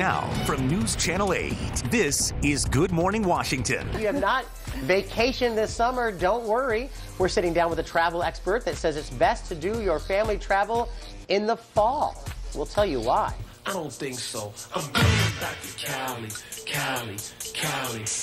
Now, from News Channel 8, this is Good Morning Washington. If you have not vacationed this summer, don't worry. We're sitting down with a travel expert that says it's best to do your family travel in the fall. We'll tell you why. I don't think so. I'm going back to Cali.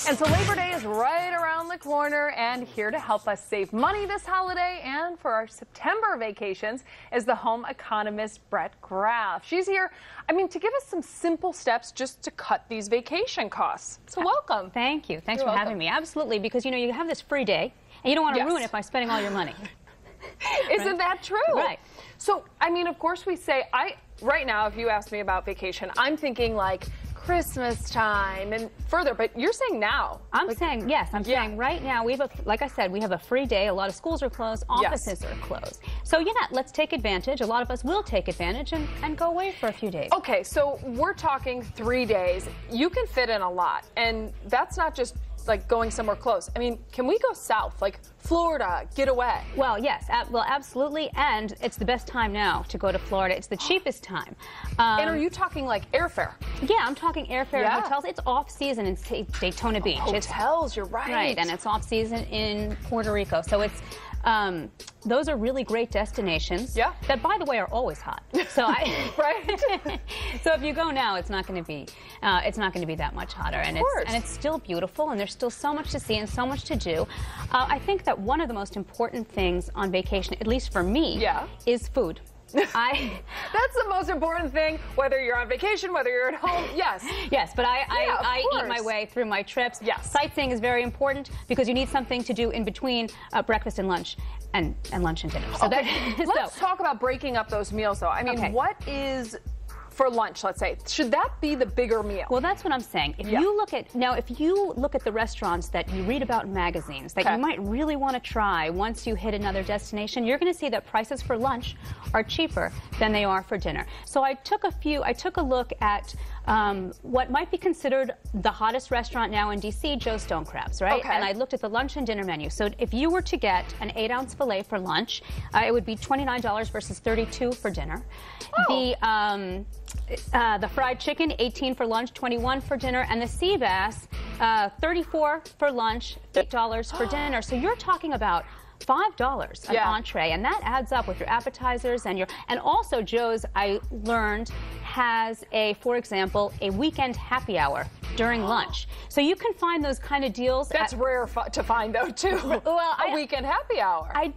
And so Labor Day is right around the corner, and here to help us save money this holiday and for our September vacations is the home economist Graff. She's here, to give us some simple steps just to cut these vacation costs. So welcome. Thank you. Thanks for having me. Absolutely, because you have this free day and you don't want to ruin it by spending all your money. Isn't that true? Right. So, of course we say, right now, if you ask me about vacation, I'm thinking like Christmas time and further, but you're saying now. I'm saying, yes, I'm saying right now, like I said, we have a free day. A lot of schools are closed, offices are closed. So yeah, let's take advantage. A lot of us will take advantage and go away for a few days. Okay, so we're talking 3 days. You can fit in a lot, and that's not just like going somewhere close. Can we go south, like Florida, get away? Well, yes, absolutely, and it's the best time now to go to Florida. It's the cheapest time. And are you talking like airfare? Yeah, I'm talking airfare and hotels. It's off season in Daytona Beach. Hotels, you're right. Right, and it's off season in Puerto Rico. So it's those are really great destinations. Yeah. That, by the way, are always hot. So right. So if you go now, it's not going to be that much hotter, and it's still beautiful, and there's still so much to see and so much to do. I think that one of the most important things on vacation, at least for me, is food. That's the most important thing, whether you're on vacation, whether you're at home. Yes. Yes, but I eat my way through my trips. Yes. Sightseeing is very important because you need something to do in between breakfast and lunch and lunch and dinner. So let's talk about breaking up those meals, though. What is for lunch, let's say, should that be the bigger meal? Well, that's what I'm saying. If you look at the restaurants that you read about in magazines that you might really want to try once you hit another destination, you're going to see that prices for lunch are cheaper than they are for dinner. So I took a look at what might be considered the hottest restaurant now in D.C., Joe's Stone Crabs, right? Okay. And I looked at the lunch and dinner menu. So if you were to get an 8-ounce filet for lunch, it would be $29 versus $32 for dinner. Oh. The fried chicken, $18 for lunch, $21 for dinner, and the sea bass, $34 for lunch, $8 for dinner. So you're talking about $5 an entree, and that adds up with your appetizers and also Joe's, I learned, has for example, a weekend happy hour during lunch. So you can find those kind of deals. That's rare to find, though, too. Well, a weekend happy hour. I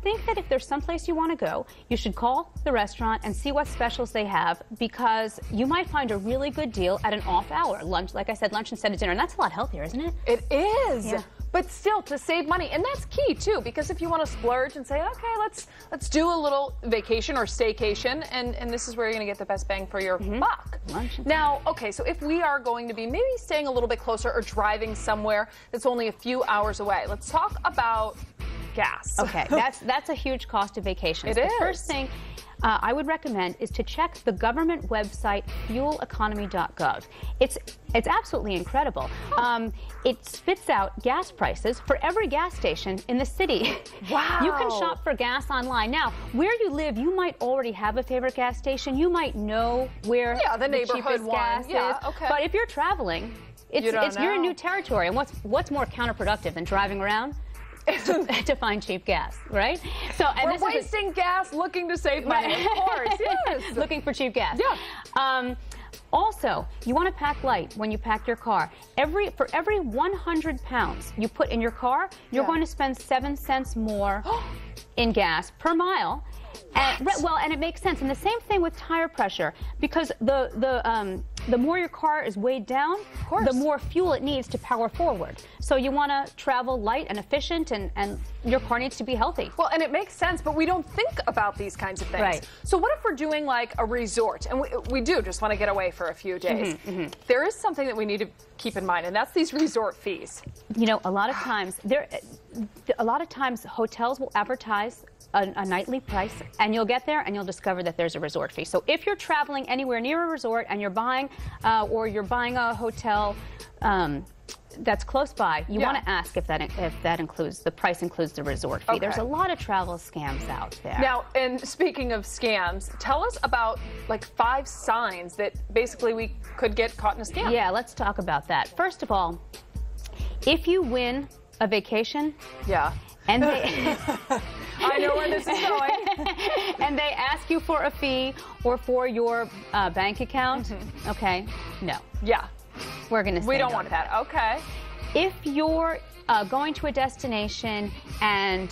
think that if there's someplace you want to go, you should call the restaurant and see what specials they have, because you might find a really good deal at an off hour. Lunch, like I said, lunch instead of dinner, and that's a lot healthier, isn't it? It is. Yeah. But still, to save money, and that's key too, because if you want to splurge and say, okay, let's do a little vacation or staycation, and this is where you're going to get the best bang for your buck. Now, okay, so if we are going to be maybe staying a little bit closer or driving somewhere that's only a few hours away, let's talk about gas. Okay, that's a huge cost of vacations. It is. The first thing I would recommend is to check the government website, fueleconomy.gov. It's absolutely incredible. It spits out gas prices for every gas station in the city. Wow. You can shop for gas online. Now, where you live, you might already have a favorite gas station. You might know where the neighborhood cheapest gas is. Okay. But if you're traveling, you're in new territory. And what's more counterproductive than driving around? to find cheap gas, right? So we're wasting gas looking to save money, of course. Yes. Looking for cheap gas. Yeah. Also, you want to pack light when you pack your car. For every 100 pounds you put in your car, you're going to spend 7 cents more in gas per mile. And it makes sense. And the same thing with tire pressure, because the more your car is weighed down, the more fuel it needs to power forward. So you want to travel light and efficient, and your car needs to be healthy. Well, and it makes sense, but we don't think about these kinds of things. Right. So what if we're doing like a resort, and we do just want to get away for a few days? There is something that we need to keep in mind, and that's these resort fees. A lot of times hotels will advertise a nightly price, and you'll get there and you'll discover that there's a resort fee. So if you're traveling anywhere near a resort and you're buying a hotel that's close by, you want to ask if that includes, the price includes the resort fee. Okay. There's a lot of travel scams out there. Now, and speaking of scams, tell us about like 5 signs that basically we could get caught in a scam. Yeah, let's talk about that. First of all, if you win a vacation, and they I know where this is going. and they ask you for a fee or for your bank account, okay, no. Yeah. We're going to say We don't no want to that. Okay. If you're going to a destination and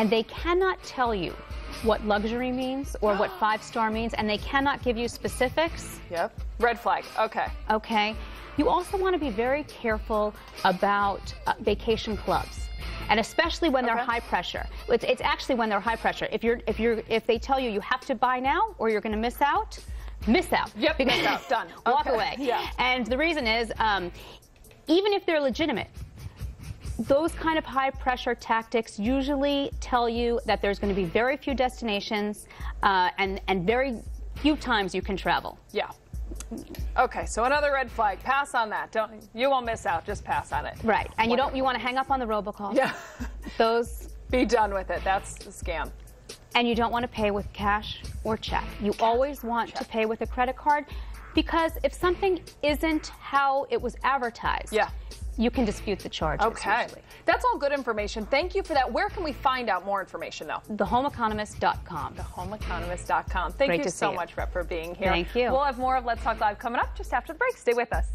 they cannot tell you what luxury means or what 5-star means, and they cannot give you specifics. Yep. Red flag. Okay. Okay. You also want to be very careful about vacation clubs, and especially when they're high pressure. It's actually when they're high pressure. If they tell you have to buy now or you're going to miss out. Miss out. Yep, miss out. Done. Walk away. Yeah. And the reason is, even if they're legitimate, those kind of high-pressure tactics usually tell you that there's going to be very few destinations and very few times you can travel. Yeah. Okay, so another red flag. Pass on that. You won't miss out. Just pass on it. Right. And you want to hang up on the robocall. Yeah. Those. Be done with it. That's a scam. And you don't want to pay with cash or check. You always want to pay with a credit card, because if something isn't how it was advertised, you can dispute the charges. Okay. Usually. That's all good information. Thank you for that. Where can we find out more information, though? TheHomeEconomist.com. TheHomeEconomist.com. Thank you so much, Rep, for being here. Thank you. We'll have more of Let's Talk Live coming up just after the break. Stay with us.